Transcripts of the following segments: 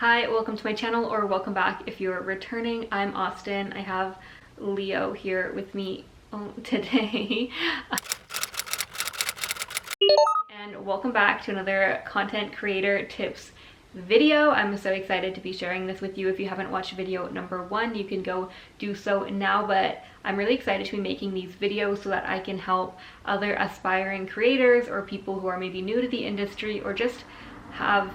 Hi, welcome to my channel, or welcome back if you're returning. I'm Austin. I have Leo here with me today. And welcome back to another content creator tips video. I'm so excited to be sharing this with you. If you haven't watched video number 1, you can go do so now, but I'm really excited to be making these videos so that I can help other aspiring creators or people who are maybe new to the industry or just have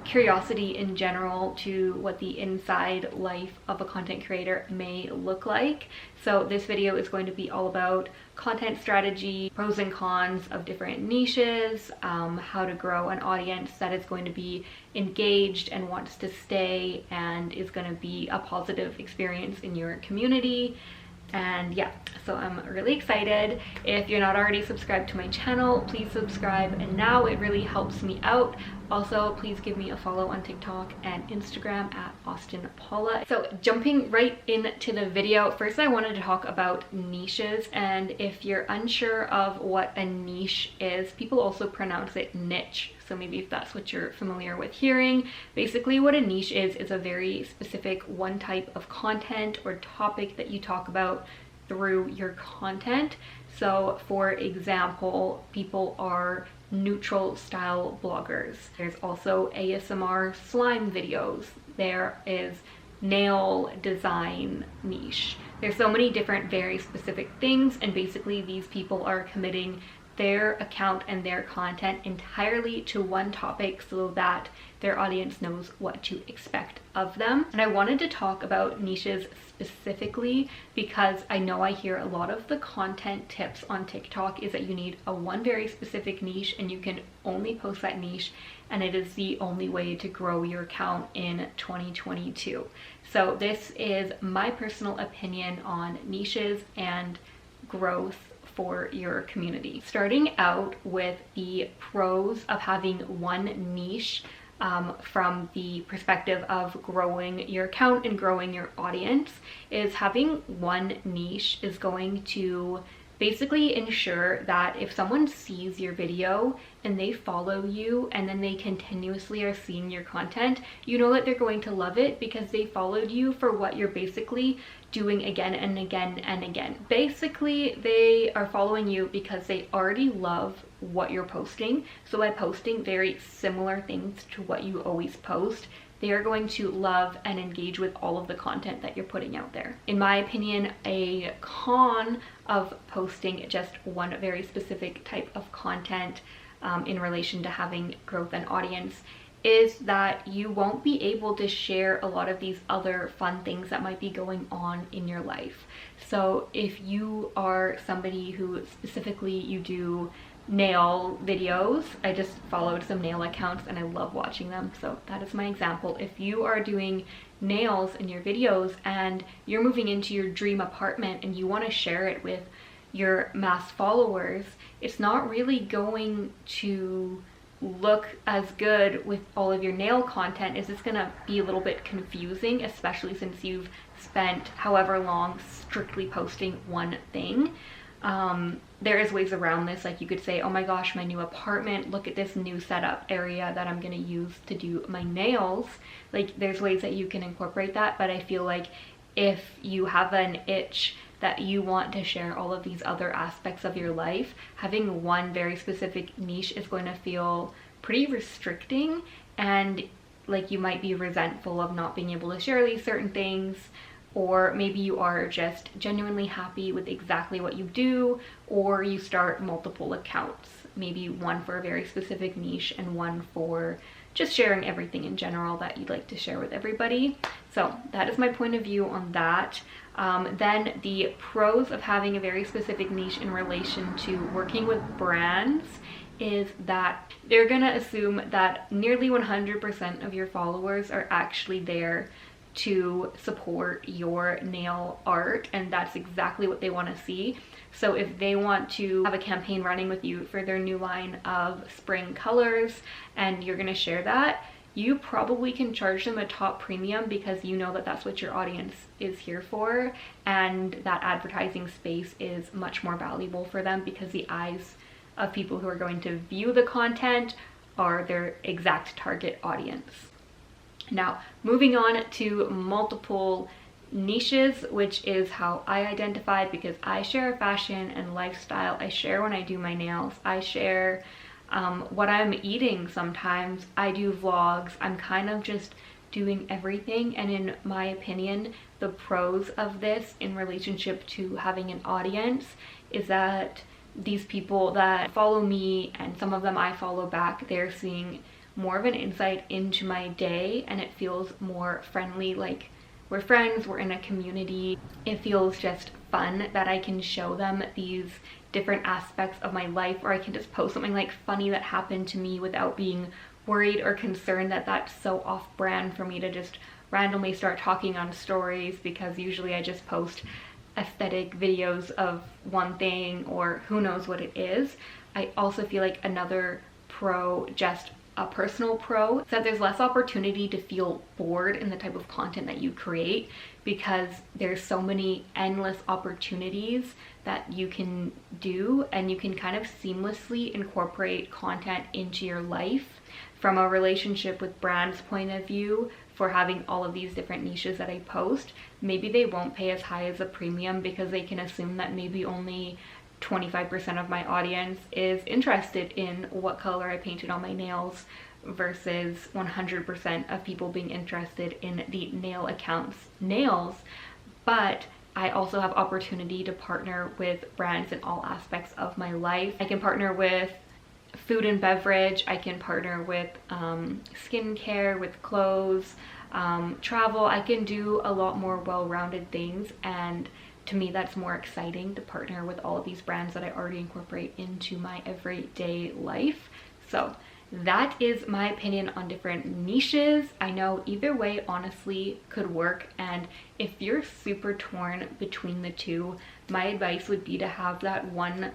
curiosity in general to what the inside life of a content creator may look like. So this video is going to be all about content strategy, pros and cons of different niches, how to grow an audience that is going to be engaged and wants to stay and is going to be a positive experience in your community. And yeah, so I'm really excited. If you're not already subscribed to my channel, please subscribe, and now it really helps me out. Also, please give me a follow on TikTok and Instagram at Austin Paula. So jumping right into the video, first I wanted to talk about niches. And if you're unsure of what a niche is, people also pronounce it niche. So maybe if that's what you're familiar with hearing, basically what a niche is a very specific one type of content or topic that you talk about through your content. So for example, people are neutral style bloggers. There's also ASMR slime videos. There is nail design niche. There's so many different very specific things, and basically these people are committing their account and their content entirely to one topic so that their audience knows what to expect of them. And I wanted to talk about niches specifically because I know I hear a lot of the content tips on TikTok is that you need a one very specific niche and you can only post that niche, and it is the only way to grow your account in 2022. So this is my personal opinion on niches and growth for your community. Starting out with the pros of having one niche from the perspective of growing your account and growing your audience, is having one niche is going to basically ensure that if someone sees your video and they follow you and then they continuously are seeing your content, you know that they're going to love it because they followed you for what you're basically doing again and again and again. Basically, they are following you because they already love what you're posting. So by posting very similar things to what you always post, they are going to love and engage with all of the content that you're putting out there. In my opinion, a con of posting just one very specific type of content in relation to having growth and audience is that you won't be able to share a lot of these other fun things that might be going on in your life. So if you are somebody who specifically you do nail videos, I just followed some nail accounts and I love watching them, so that is my example. If you are doing nails in your videos and you're moving into your dream apartment and you want to share it with your mass followers, it's not really going to look as good with all of your nail content. Is it's gonna be a little bit confusing, especially since you've spent however long strictly posting one thing. There is ways around this, like you could say, oh my gosh, my new apartment, look at this new setup area that I'm gonna use to do my nails. Like there's ways that you can incorporate that, but I feel like if you have an itch that you want to share all of these other aspects of your life, having one very specific niche is going to feel pretty restricting, and like you might be resentful of not being able to share these certain things, or maybe you are just genuinely happy with exactly what you do, or you start multiple accounts, maybe one for a very specific niche and one for just sharing everything in general that you'd like to share with everybody. So that is my point of view on that. Then the pros of having a very specific niche in relation to working with brands is that they're gonna assume that nearly 100% of your followers are actually there to support your nail art, and that's exactly what they want to see. So if they want to have a campaign running with you for their new line of spring colors and you're going to share that, you probably can charge them a top premium because you know that that's what your audience is here for, and that advertising space is much more valuable for them because the eyes of people who are going to view the content are their exact target audience. Now, moving on to multiple niches, which is how I identify, because I share fashion and lifestyle. I share when I do my nails. I share what I'm eating sometimes. I do vlogs. I'm kind of just doing everything. And in my opinion, the pros of this in relationship to having an audience is that these people that follow me, and some of them I follow back, they're seeing more of an insight into my day, and it feels more friendly, like we're friends, we're in a community. It feels just fun that I can show them these different aspects of my life, or I can just post something like funny that happened to me without being worried or concerned that that's so off-brand for me to just randomly start talking on stories, because usually I just post aesthetic videos of one thing or who knows what it is. I also feel like another pro, just a personal pro, is that there's less opportunity to feel bored in the type of content that you create, because there's so many endless opportunities that you can do, and you can kind of seamlessly incorporate content into your life. From a relationship with brands point of view, for having all of these different niches that I post, maybe they won't pay as high as a premium because they can assume that maybe only 25% of my audience is interested in what color I painted on my nails, versus 100% of people being interested in the nail account's nails. But I also have opportunity to partner with brands in all aspects of my life. I can partner with food and beverage, I can partner with skincare, with clothes, travel. I can do a lot more well-rounded things, and to me that's more exciting, to partner with all of these brands that I already incorporate into my everyday life. So that is my opinion on different niches. I know either way honestly could work, and if you're super torn between the two, my advice would be to have that one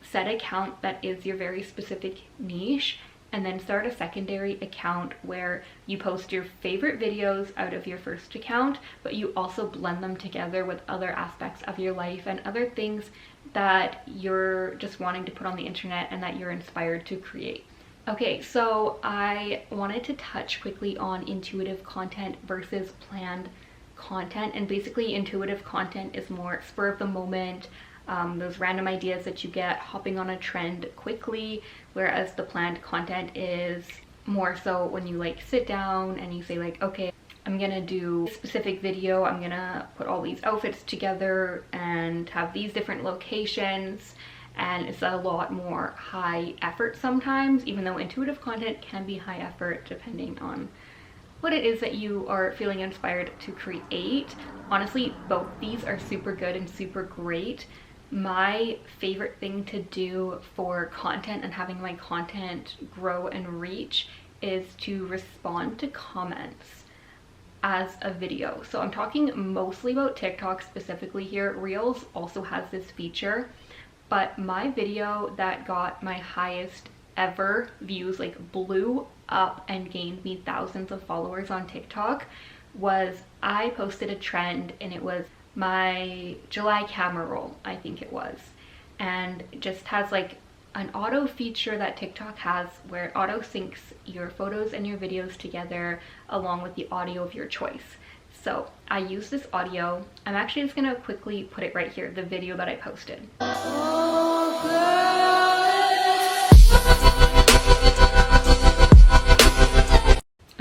set account that is your very specific niche, and then start a secondary account where you post your favorite videos out of your first account, but you also blend them together with other aspects of your life and other things that you're just wanting to put on the internet and that you're inspired to create. Okay, so I wanted to touch quickly on intuitive content versus planned content. And basically intuitive content is more spur of the moment, those random ideas that you get hopping on a trend quickly, whereas the planned content is more so when you like sit down and you say like, okay, I'm gonna do a specific video, I'm gonna put all these outfits together and have these different locations, and it's a lot more high effort sometimes, even though intuitive content can be high effort depending on what it is that you are feeling inspired to create. Honestly, both these are super good and super great. My favorite thing to do for content and having my content grow and reach is to respond to comments as a video. So I'm talking mostly about TikTok specifically here. Reels also has this feature, but my video that got my highest ever views, like blew up and gained me thousands of followers on TikTok, was I posted a trend, and it was my July camera roll, I think it was, and it just has like an auto feature that TikTok has where it auto syncs your photos and your videos together along with the audio of your choice. So I use this audio. I'm actually just gonna quickly put it right here, the video that I posted.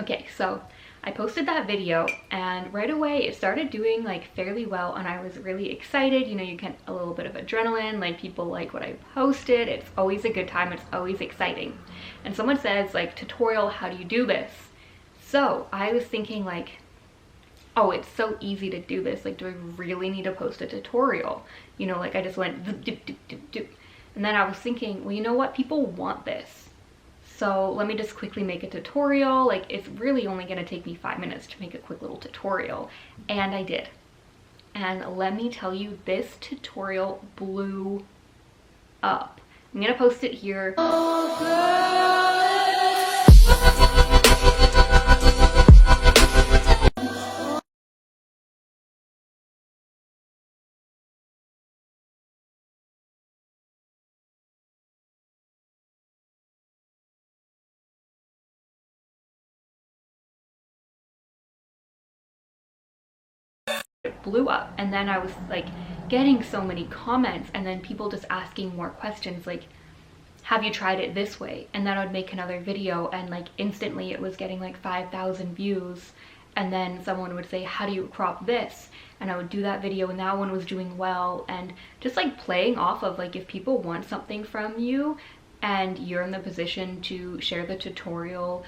Okay, so I posted that video, and right away it started doing like fairly well, and I was really excited. You know, you get a little bit of adrenaline, like people like what I posted. It's always a good time, it's always exciting. And someone says like, tutorial, how do you do this? So I was thinking like, oh, it's so easy to do this, like do I really need to post a tutorial? You know, like I just went dip, dip, dip, dip, dip. And then I was thinking, well, you know what, people want this, so let me just quickly make a tutorial. Like it's really only gonna take me 5 minutes to make a quick little tutorial. And I did. And let me tell you, this tutorial blew up. I'm gonna post it here. it blew up. And then I was like getting so many comments, and then people just asking more questions like, have you tried it this way? And then I would make another video, and like instantly it was getting like 5,000 views. And then someone would say, how do you crop this? And I would do that video, and that one was doing well. And just like playing off of like, if people want something from you and you're in the position to share the tutorial,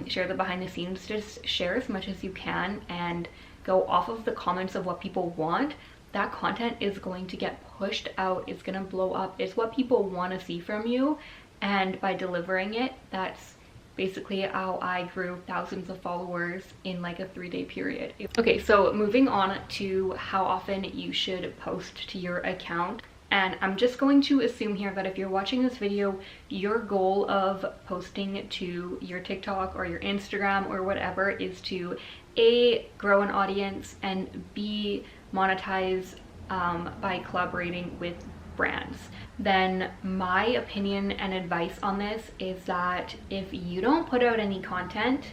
share the behind the scenes, just share as much as you can and go off of the comments of what people want. That content is going to get pushed out, it's gonna blow up, it's what people want to see from you. And by delivering it, that's basically how I grew thousands of followers in like a 3-day period. Okay, so moving on to how often you should post to your account. And I'm just going to assume here that if you're watching this video, your goal of posting to your TikTok or your Instagram or whatever is to A, grow an audience, and B, monetize by collaborating with brands. Then my opinion and advice on this is that if you don't put out any content,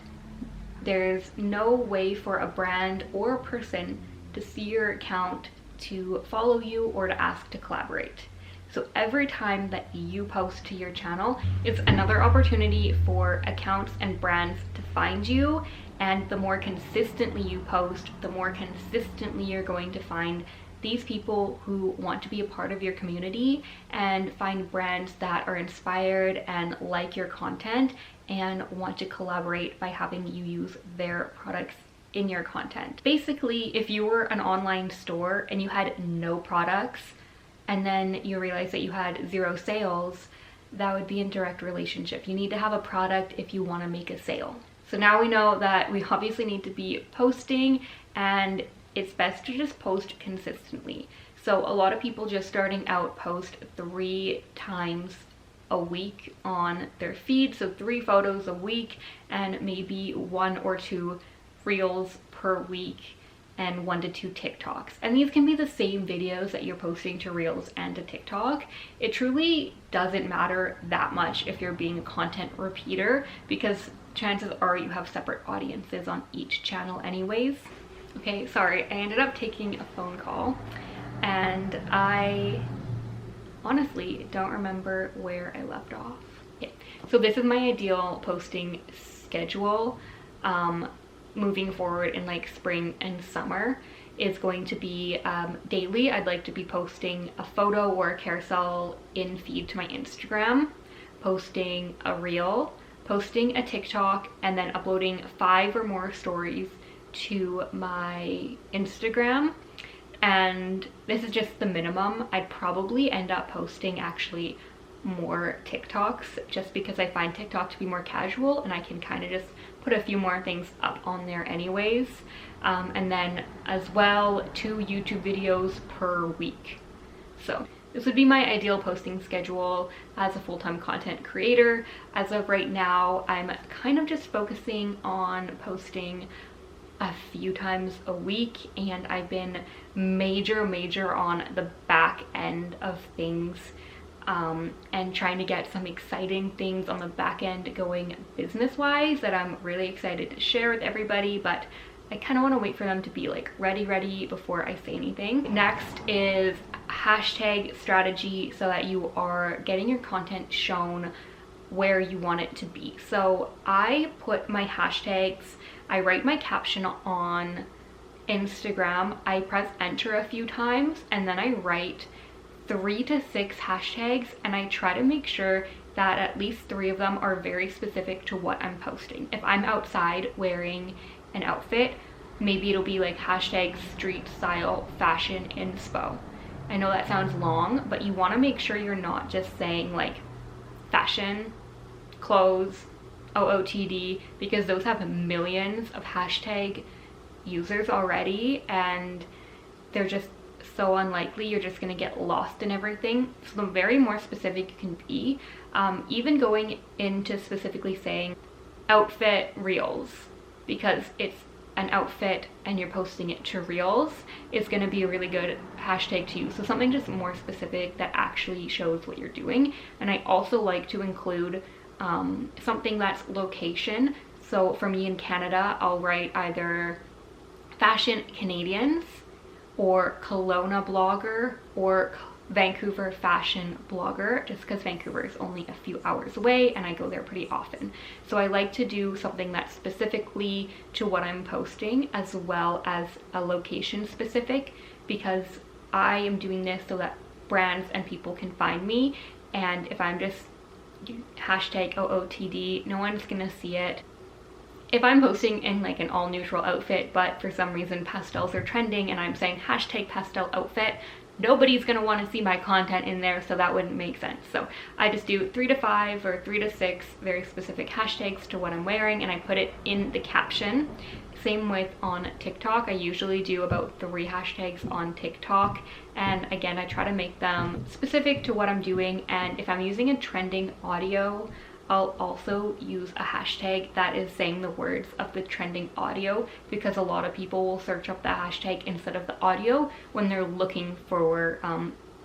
there's no way for a brand or a person to see your account, to follow you, or to ask to collaborate. So every time that you post to your channel, it's another opportunity for accounts and brands to find you. And the more consistently you post, the more consistently you're going to find these people who want to be a part of your community, and find brands that are inspired and like your content and want to collaborate by having you use their products in your content. Basically, if you were an online store and you had no products and then you realize that you had 0 sales, that would be in direct relationship. You need to have a product if you want to make a sale. So now we know that we obviously need to be posting, and it's best to just post consistently. So a lot of people just starting out post 3 times a week on their feed, so 3 photos a week and maybe 1 or 2 reels per week and 1 to 2 TikToks. And these can be the same videos that you're posting to reels and to TikTok. It truly doesn't matter that much if you're being a content repeater, because chances are you have separate audiences on each channel anyways. Okay, sorry, I ended up taking a phone call and I honestly don't remember where I left off. Okay, so this is my ideal posting schedule. Moving forward in like spring and summer is going to be daily. I'd like to be posting a photo or a carousel in feed to my Instagram, posting a reel, posting a TikTok, and then uploading 5 or more stories to my Instagram. And this is just the minimum. I'd probably end up posting actually more TikToks, just because I find TikTok to be more casual and I can kind of just put a few more things up on there anyways. And then as well 2 YouTube videos per week. So this would be my ideal posting schedule as a full-time content creator. As of right now, I'm kind of just focusing on posting a few times a week, and I've been major on the back end of things, and trying to get some exciting things on the back end going business-wise that I'm really excited to share with everybody, but I kind of want to wait for them to be like ready before I say anything. Next is hashtag strategy, so that you are getting your content shown where you want it to be. So I put my hashtags, I write my caption on Instagram, I press enter a few times, and then I write 3 to 6 hashtags, and I try to make sure that at least 3 of them are very specific to what I'm posting. If I'm outside wearing an outfit, maybe it'll be like hashtag street style fashion inspo. I know that sounds long, but you want to make sure you're not just saying like fashion, clothes, OOTD, because those have millions of hashtag users already, and they're just so unlikely you're just gonna get lost in everything. So the very more specific you can be, even going into specifically saying outfit reels, because it's an outfit and you're posting it to reels, is going to be a really good hashtag to use. So something just more specific that actually shows what you're doing. And I also like to include something that's location. So for me in Canada, I'll write either fashion Canadians or Kelowna blogger or Vancouver fashion blogger, just because Vancouver is only a few hours away and I go there pretty often. So I like to do something that's specifically to what I'm posting, as well as a location specific, because I am doing this so that brands and people can find me. And if I'm just hashtag OOTD, no one's gonna see it. If I'm posting in like an all neutral outfit, but for some reason pastels are trending and I'm saying hashtag pastel outfit, nobody's gonna want to see my content in there, so that wouldn't make sense. So I just do 3 to 5 or 3 to 6 very specific hashtags to what I'm wearing, and I put it in the caption. Same with on TikTok. I usually do about 3 hashtags on TikTok, and again, I try to make them specific to what I'm doing. And if I'm using a trending audio, I'll also use a hashtag that is saying the words of the trending audio, because a lot of people will search up the hashtag instead of the audio when they're looking for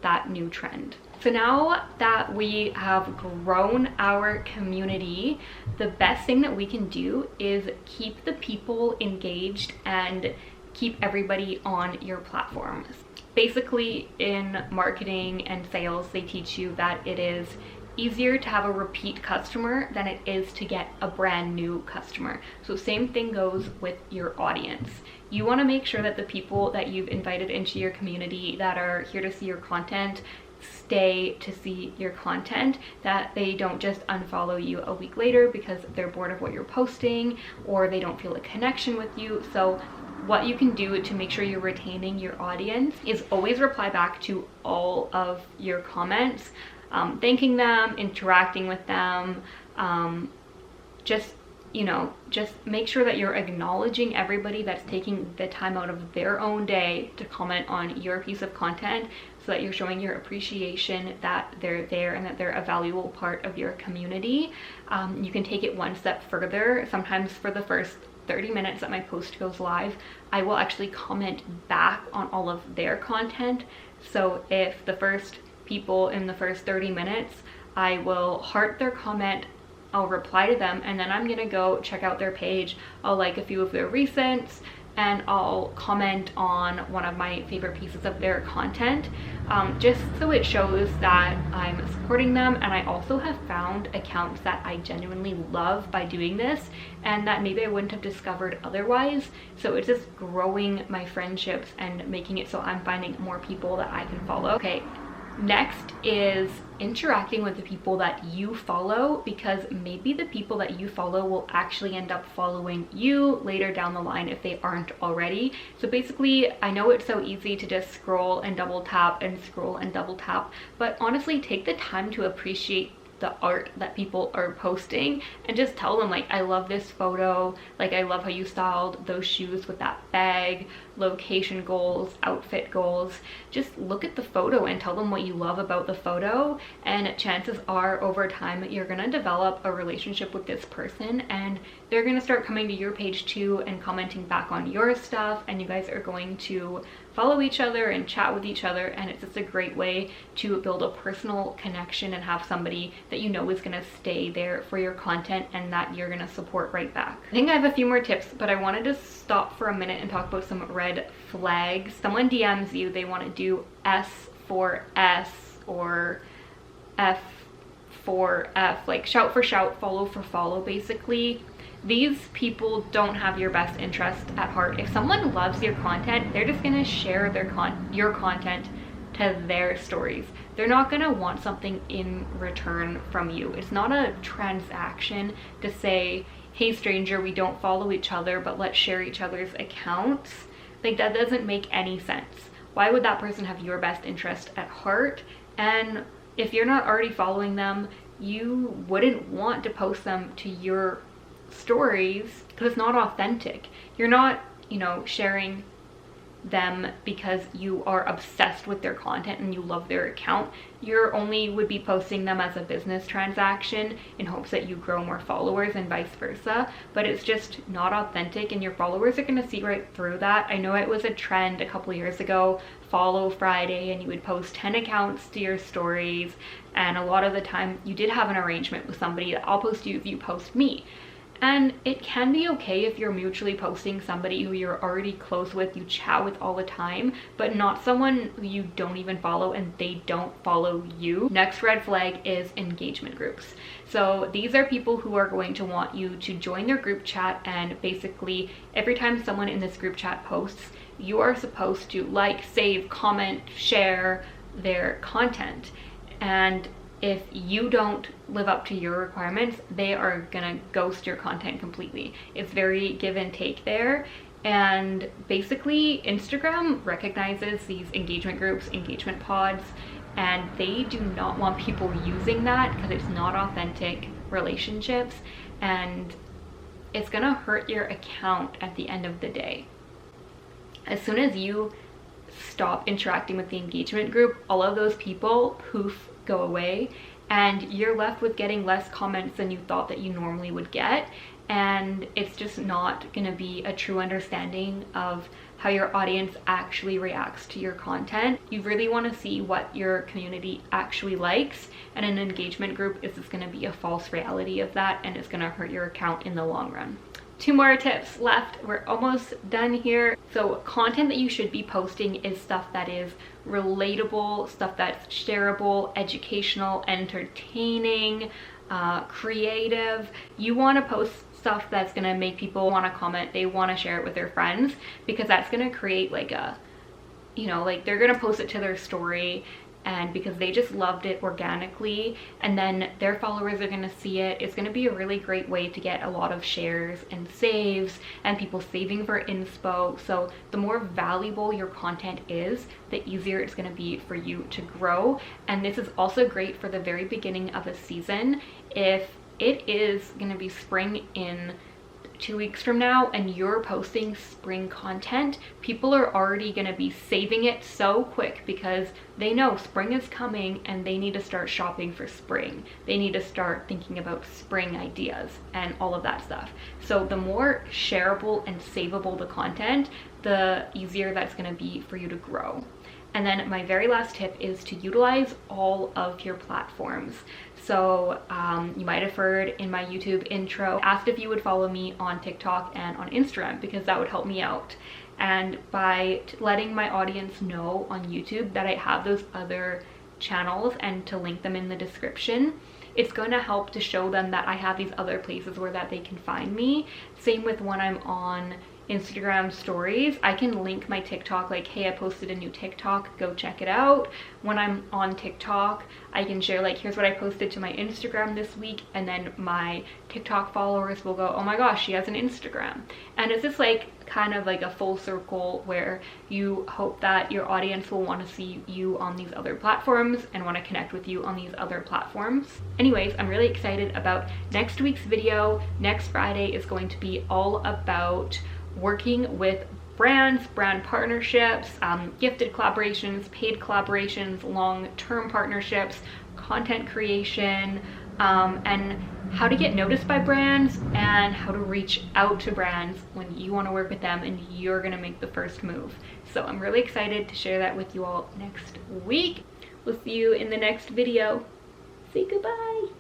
that new trend. So now that we have grown our community, the best thing that we can do is keep the people engaged and keep everybody on your platforms. Basically, in marketing and sales, they teach you that it is easier to have a repeat customer than it is to get a brand new customer. So same thing goes with your audience. You want to make sure that the people that you've invited into your community that are here to see your content stay to see your content, that they don't just unfollow you a week later because they're bored of what you're posting or they don't feel a connection with you. So what you can do to make sure you're retaining your audience is always reply back to all of your comments, thanking them, interacting with them, just make sure that you're acknowledging everybody that's taking the time out of their own day to comment on your piece of content, so that you're showing your appreciation that they're there and that they're a valuable part of your community. You can take it one step further. Sometimes for the first 30 minutes that my post goes live, I will actually comment back on all of their content. So if the first people in the first 30 minutes, I will heart their comment, I'll reply to them, and then I'm gonna go check out their page. I'll like a few of their recents, and I'll comment on one of my favorite pieces of their content, just so it shows that I'm supporting them. And I also have found accounts that I genuinely love by doing this, and that maybe I wouldn't have discovered otherwise. So it's just growing my friendships and making it so I'm finding more people that I can follow. Okay, next is interacting with the people that you follow, because maybe the people that you follow will actually end up following you later down the line if they aren't already. So basically, I know it's so easy to just scroll and double tap and scroll and double tap, but honestly, take the time to appreciate the art that people are posting and just tell them, like, I love this photo, like I love how you styled those shoes with that bag, location goals, outfit goals. Just look at the photo and tell them what you love about the photo, and chances are over time you're gonna develop a relationship with this person and they're gonna start coming to your page too and commenting back on your stuff, and you guys are going to follow each other and chat with each other, and it's just a great way to build a personal connection and have somebody that you know is gonna stay there for your content and that you're gonna support right back. I think I have a few more tips, but I wanted to stop for a minute and talk about some red flags. Someone DMs you, they want to do S for S or F for F, like shout for shout, follow for follow. Basically, these people don't have your best interest at heart. If someone loves your content, they're just gonna share your content to their stories. They're not gonna want something in return from you. It's not a transaction to say, hey stranger, we don't follow each other, but let's share each other's accounts. Like, that doesn't make any sense. Why would that person have your best interest at heart? And if you're not already following them, you wouldn't want to post them to your stories because it's not authentic. You're not, sharing them because you are obsessed with their content and you love their account. You only would be posting them as a business transaction in hopes that you grow more followers and vice versa, but it's just not authentic, and your followers are going to see right through that. I know it was a trend a couple years ago, Follow Friday, and you would post 10 accounts to your stories, and a lot of the time you did have an arrangement with somebody that I'll post you if you post me. And it can be okay if you're mutually posting somebody who you're already close with, you chat with all the time, but not someone who you don't even follow and they don't follow you. Next red flag is engagement groups. So these are people who are going to want you to join their group chat, and basically every time someone in this group chat posts, you are supposed to like, save, comment, share their content. And if you don't live up to your requirements, they are gonna ghost your content completely. It's very give and take there. And basically Instagram recognizes these engagement groups, engagement pods, and they do not want people using that because it's not authentic relationships, and it's gonna hurt your account at the end of the day. As soon as you stop interacting with the engagement group, all of those people poof, go away, and you're left with getting less comments than you thought that you normally would get, and it's just not going to be a true understanding of how your audience actually reacts to your content. You really want to see what your community actually likes, and an engagement group is just going to be a false reality of that, and it's going to hurt your account in the long run. 2 more tips left. We're almost done here. So content that you should be posting is stuff that is relatable, stuff that's shareable, educational, entertaining, creative. You want to post stuff that's going to make people want to comment, they want to share it with their friends, because that's going to create like a, you know, like they're going to post it to their story, and because they just loved it organically, and then their followers are going to see it. It's going to be a really great way to get a lot of shares and saves and people saving for inspo. So the more valuable your content is, the easier it's going to be for you to grow. And this is also great for the very beginning of a season. If it is going to be spring in 2 weeks from now and you're posting spring content, people are already going to be saving it so quick because they know spring is coming and they need to start shopping for spring. They need to start thinking about spring ideas and all of that stuff. So the more shareable and savable the content, the easier that's going to be for you to grow. And then my very last tip is to utilize all of your platforms. So you might have heard in my YouTube intro, I asked if you would follow me on TikTok and on Instagram because that would help me out. And by letting my audience know on YouTube that I have those other channels and to link them in the description, it's going to help to show them that I have these other places where that they can find me. Same with when I'm on Instagram stories, I can link my TikTok, like, hey, I posted a new TikTok, go check it out. When I'm on TikTok, I can share, like, here's what I posted to my Instagram this week, and then my TikTok followers will go, oh my gosh, she has an Instagram. And it's just like kind of like a full circle where you hope that your audience will want to see you on these other platforms and want to connect with you on these other platforms. Anyways, I'm really excited about next week's video. Next Friday is going to be all about working with brands, brand partnerships, gifted collaborations, paid collaborations, long-term partnerships, content creation, and how to get noticed by brands and how to reach out to brands when you want to work with them and you're going to make the first move. So I'm really excited to share that with you all next week. We'll see you in the next video. Say goodbye.